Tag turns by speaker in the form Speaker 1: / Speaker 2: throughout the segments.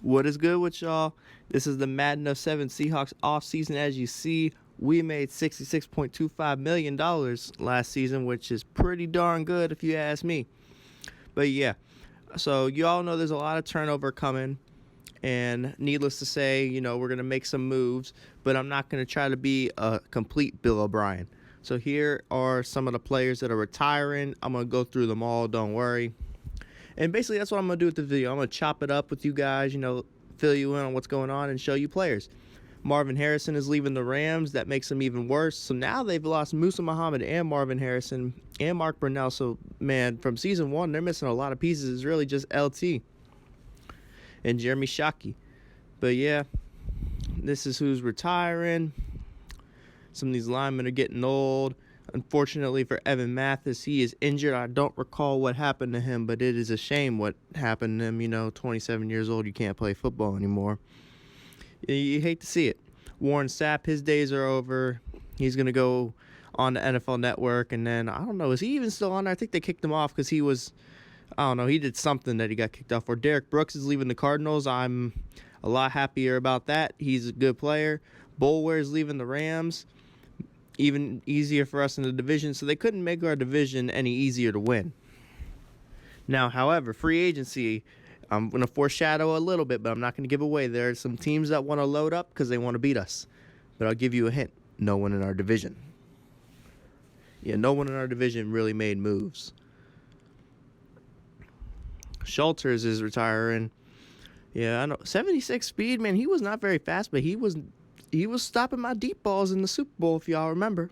Speaker 1: What is good with y'all? This is the Madden of 7 Seahawks offseason. As you see, we made $66.25 million last season, which is pretty darn good if you ask me. But yeah, so you all know there's a lot of turnover coming. And needless to say, we're going to make some moves, but I'm not going to try to be a complete Bill O'Brien. So here are some of the players that are retiring. I'm going to go through them all, don't worry. And basically that's what I'm going to do with the video. I'm going to chop it up with you guys, fill you in on what's going on and show you players. Marvin Harrison is leaving the Rams. That makes them even worse. So now they've lost Musa Muhammad and Marvin Harrison and Mark Brunell. So, man, from season 1, they're missing a lot of pieces. It's really just LT and Jeremy Shockey. But yeah, this is who's retiring. Some of these linemen are getting old. Unfortunately for Evan Mathis, he is injured. I don't recall what happened to him, but it is a shame what happened to him. 27 years old, you can't play football anymore. You hate to see it. Warren Sapp, his days are over. He's going to go on the NFL Network, and then, I don't know, is he even still on there? I think they kicked him off because he was, I don't know, he did something that he got kicked off for. Derek Brooks is leaving the Cardinals. I'm a lot happier about that. He's a good player. Boulware's leaving the Rams. Even easier for us in the division, so they couldn't make our division any easier to win. Now, however, free agency, I'm going to foreshadow a little bit, but I'm not going to give away. There are some teams that want to load up because they want to beat us. But I'll give you a hint. No one in our division. Yeah, no one in our division really made moves. Schulters is retiring. Yeah, I know. 76 speed, man, he was not very fast, but he was stopping my deep balls in the Super Bowl, if y'all remember.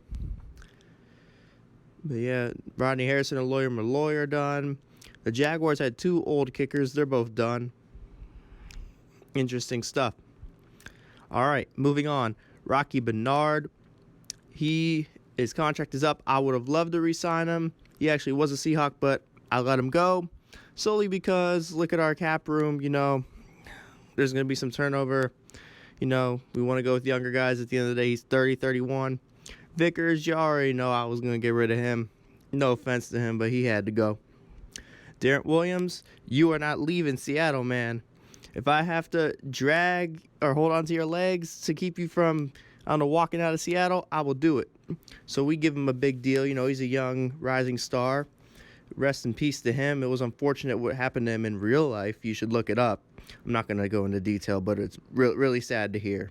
Speaker 1: But yeah, Rodney Harrison and Lawyer Malloy are done. The Jaguars had 2 old kickers. They're both done. Interesting stuff. All right, moving on. Rocky Bernard. His contract is up. I would have loved to re-sign him. He actually was a Seahawk, but I let him go. Solely because, look at our cap room, there's going to be some turnover. We want to go with younger guys. At the end of the day, he's 30, 31. Vickers, you already know I was going to get rid of him. No offense to him, but he had to go. Darren Williams, you are not leaving Seattle, man. If I have to drag or hold on to your legs to keep you from, walking out of Seattle, I will do it. So we give him a big deal. He's a young, rising star. Rest in peace to him. It was unfortunate what happened to him in real life. You should look it up. I'm not going to go into detail, but it's really sad to hear.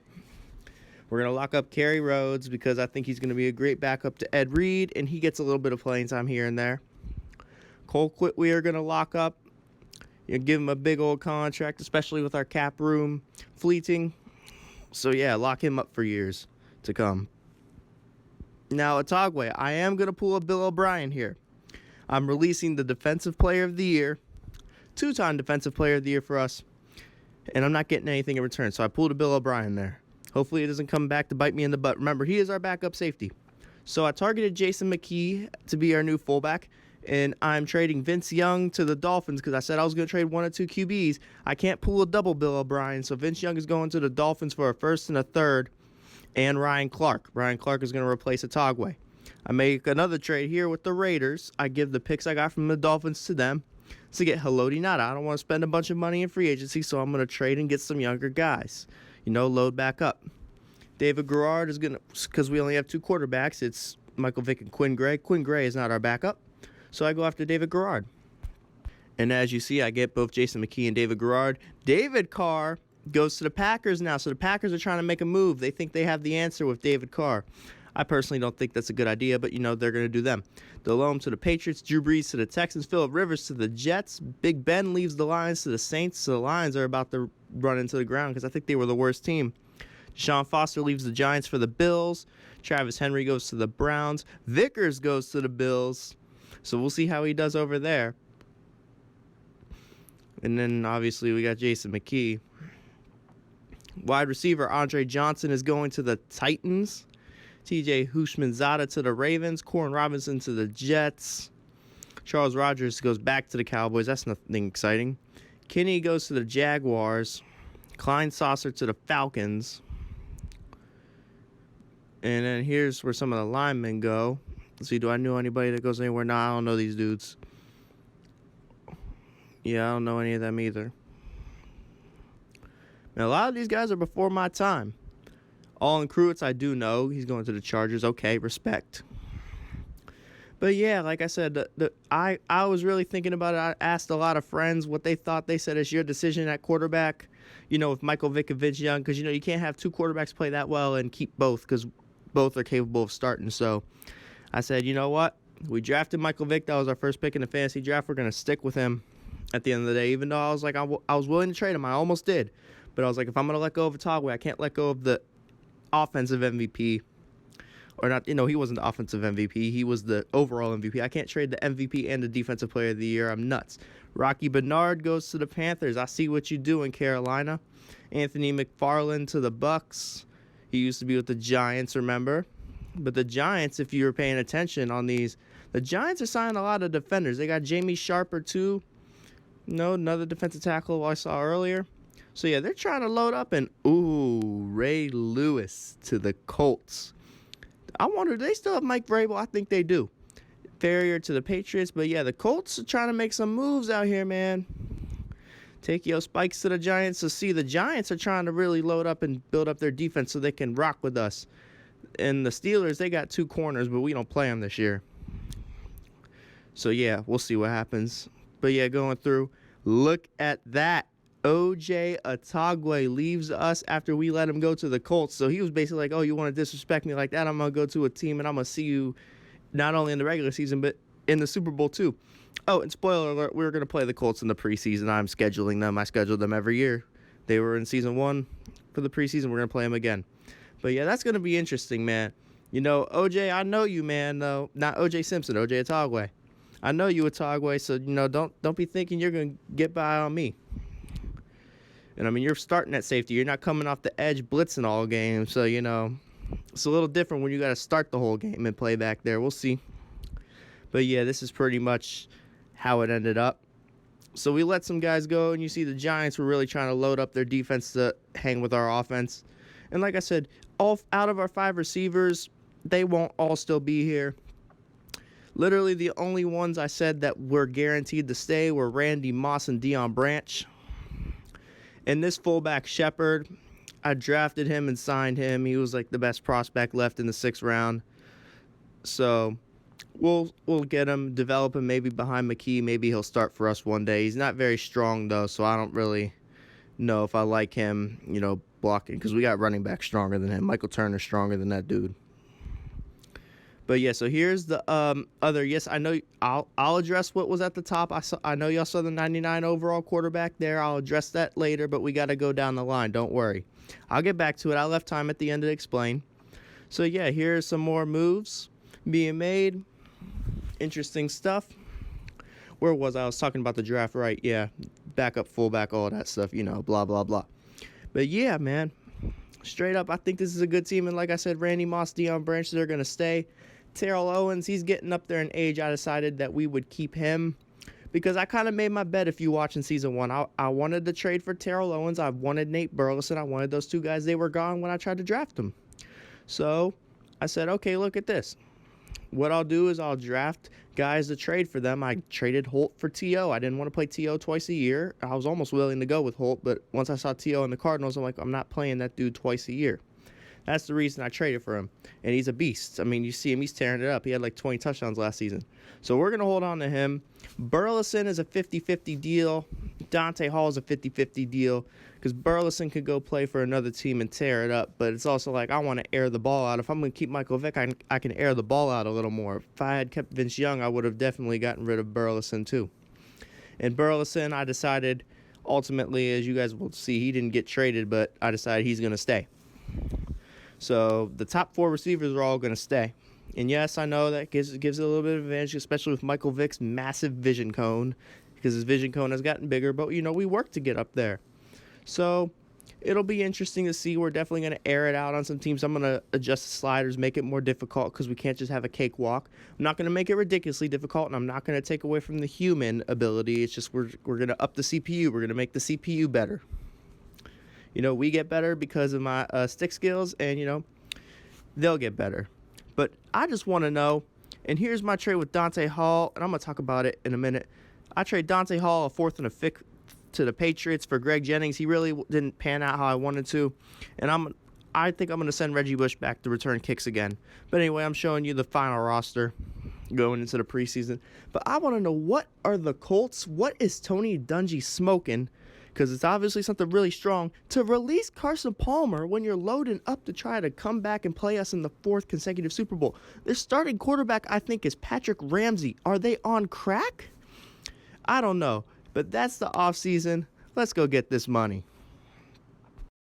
Speaker 1: We're going to lock up Kerry Rhodes because I think he's going to be a great backup to Ed Reed, and he gets a little bit of playing time here and there. Cole Quitt we are going to lock up. Give him a big old contract, especially with our cap room fleeting. So, yeah, lock him up for years to come. Now, Otagwe, I am going to pull a Bill O'Brien here. I'm releasing the Defensive Player of the Year, 2-time Defensive Player of the Year for us, and I'm not getting anything in return, so I pulled a Bill O'Brien there. Hopefully it doesn't come back to bite me in the butt. Remember, he is our backup safety. So I targeted Jason McKee to be our new fullback, and I'm trading Vince Young to the Dolphins because I said I was going to trade 1 or 2 QBs. I can't pull a double Bill O'Brien, so Vince Young is going to the Dolphins for a 1st and a 3rd, and Ryan Clark. Ryan Clark is going to replace Otagwe. I make another trade here with the Raiders. I give the picks I got from the Dolphins to them to get Haloti Ngata. I don't want to spend a bunch of money in free agency, so I'm going to trade and get some younger guys. Load back up. David Garrard is going to, because we only have 2 quarterbacks, it's Michael Vick and Quinn Gray. Quinn Gray is not our backup, so I go after David Garrard. And as you see, I get both Jason McKee and David Garrard. David Carr goes to the Packers now, so the Packers are trying to make a move. They think they have the answer with David Carr. I personally don't think that's a good idea, but, they're going to do them. Delhomme to the Patriots, Drew Brees to the Texans, Phillip Rivers to the Jets, Big Ben leaves the Lions to the Saints, so the Lions are about to run into the ground because I think they were the worst team. Deshaun Foster leaves the Giants for the Bills. Travis Henry goes to the Browns. Vickers goes to the Bills, so we'll see how he does over there. And then, obviously, we got Jason McKee. Wide receiver Andre Johnson is going to the Titans. TJ Hushmanzada to the Ravens. Corn Robinson to the Jets. Charles Rogers goes back to the Cowboys. That's nothing exciting. Kinney goes to the Jaguars. Klein Saucer to the Falcons. And then here's where some of the linemen go. Let's see, do I know anybody that goes anywhere? No, I don't know these dudes. Yeah, I don't know any of them either. And a lot of these guys are before my time. All in Kruitz, I do know. He's going to the Chargers. Okay, respect. But yeah, like I said, I was really thinking about it. I asked a lot of friends what they thought. They said it's your decision at quarterback, with Michael Vick and Vince Young, because, you can't have two quarterbacks play that well and keep both, because both are capable of starting. So I said, you know what? We drafted Michael Vick. That was our first pick in the fantasy draft. We're going to stick with him at the end of the day, even though I was like, I was willing to trade him. I almost did. But I was like, if I'm going to let go of Otagwe, I can't let go of the offensive MVP. Or not, he wasn't the offensive MVP. He was the overall MVP. I can't trade the MVP and the Defensive Player of the Year. I'm nuts. Rocky Bernard goes to the Panthers. I see what you do in Carolina. Anthony McFarland to the Bucks. He used to be with the Giants, remember? But the Giants, if you were paying attention on these, the Giants are signing a lot of defenders. They got Jamie Sharper, too. Another defensive tackle I saw earlier. So, yeah, they're trying to load up. And, Ray Lewis to the Colts. I wonder, do they still have Mike Vrabel? I think they do. Farrier to the Patriots. But, yeah, the Colts are trying to make some moves out here, man. Take your Spikes to the Giants. So, see, the Giants are trying to really load up and build up their defense so they can rock with us. And the Steelers, they got two corners, but we don't play them this year. So, yeah, we'll see what happens. But, yeah, going through, look at that. O.J. Otagwe leaves us after we let him go to the Colts. So he was basically like, oh, you want to disrespect me like that? I'm going to go to a team and I'm going to see you not only in the regular season but in the Super Bowl too. Oh, and spoiler alert, we're going to play the Colts in the preseason. I'm scheduling them. I scheduled them every year. They were in season 1 for the preseason. We're going to play them again. But, yeah, that's going to be interesting, man. O.J., I know you, man, though. Not O.J. Simpson, O.J. Otagwe. I know you, Otagwe, so, don't be thinking you're going to get by on me. And, you're starting at safety. You're not coming off the edge blitzing all game. So, it's a little different when you got to start the whole game and play back there. We'll see. But, yeah, this is pretty much how it ended up. So, we let some guys go, and you see the Giants were really trying to load up their defense to hang with our offense. And like I said, all out of our 5 receivers, they won't all still be here. Literally, the only ones I said that were guaranteed to stay were Randy Moss and Deion Branch. And this fullback, Shepard, I drafted him and signed him. He was like the best prospect left in the 6th round. So we'll get him, develop him maybe behind McKee. Maybe he'll start for us one day. He's not very strong, though, so I don't really know if I like him, blocking. Because we got running back stronger than him. Michael Turner's stronger than that dude. But, yeah, so here's the other. Yes, I know I'll address what was at the top. I know y'all saw the 99 overall quarterback there. I'll address that later, but we got to go down the line. Don't worry. I'll get back to it. I left time at the end to explain. So, yeah, here's some more moves being made. Interesting stuff. Where was I? I was talking about the draft, right? Yeah, backup, fullback, all that stuff, blah, blah, blah. But, yeah, man, straight up, I think this is a good team. And like I said, Randy Moss, Deion Branch, they're going to stay. Terrell Owens, he's getting up there in age. I decided that we would keep him because I kind of made my bet if you watch in season 1. I wanted to trade for Terrell Owens. I wanted Nate Burleson. I wanted those 2 guys. They were gone when I tried to draft them. So I said, okay, look at this. What I'll do is I'll draft guys to trade for them. I traded Holt for T.O. I didn't want to play T.O. twice a year. I was almost willing to go with Holt, but once I saw T.O. in the Cardinals, I'm like, I'm not playing that dude twice a year. That's the reason I traded for him. And he's a beast. You see him, he's tearing it up. He had like 20 touchdowns last season. So we're going to hold on to him. Burleson is a 50-50 deal. Dante Hall is a 50-50 deal because Burleson could go play for another team and tear it up. But it's also like I want to air the ball out. If I'm going to keep Michael Vick, I can air the ball out a little more. If I had kept Vince Young, I would have definitely gotten rid of Burleson too. And Burleson, I decided ultimately, as you guys will see, he didn't get traded, but I decided he's going to stay. So the top 4 receivers are all going to stay. And yes, I know that gives it a little bit of advantage, especially with Michael Vick's massive vision cone, because his vision cone has gotten bigger. But, we work to get up there. So it'll be interesting to see. We're definitely going to air it out on some teams. I'm going to adjust the sliders, make it more difficult because we can't just have a cakewalk. I'm not going to make it ridiculously difficult, and I'm not going to take away from the human ability. It's just we're going to up the CPU. We're going to make the CPU better. We get better because of my stick skills, and, they'll get better. But I just want to know, and here's my trade with Dante Hall, and I'm going to talk about it in a minute. I trade Dante Hall a 4th and a to the Patriots for Greg Jennings. He really didn't pan out how I wanted to, and I think I'm going to send Reggie Bush back to return kicks again. But anyway, I'm showing you the final roster going into the preseason. But I want to know, what are the Colts? What is Tony Dungy smoking? Because it's obviously something really strong to release Carson Palmer when you're loading up to try to come back and play us in the 4th consecutive Super Bowl. Their starting quarterback, I think, is Patrick Ramsey. Are they on crack? I don't know. But that's the offseason. Let's go get this money.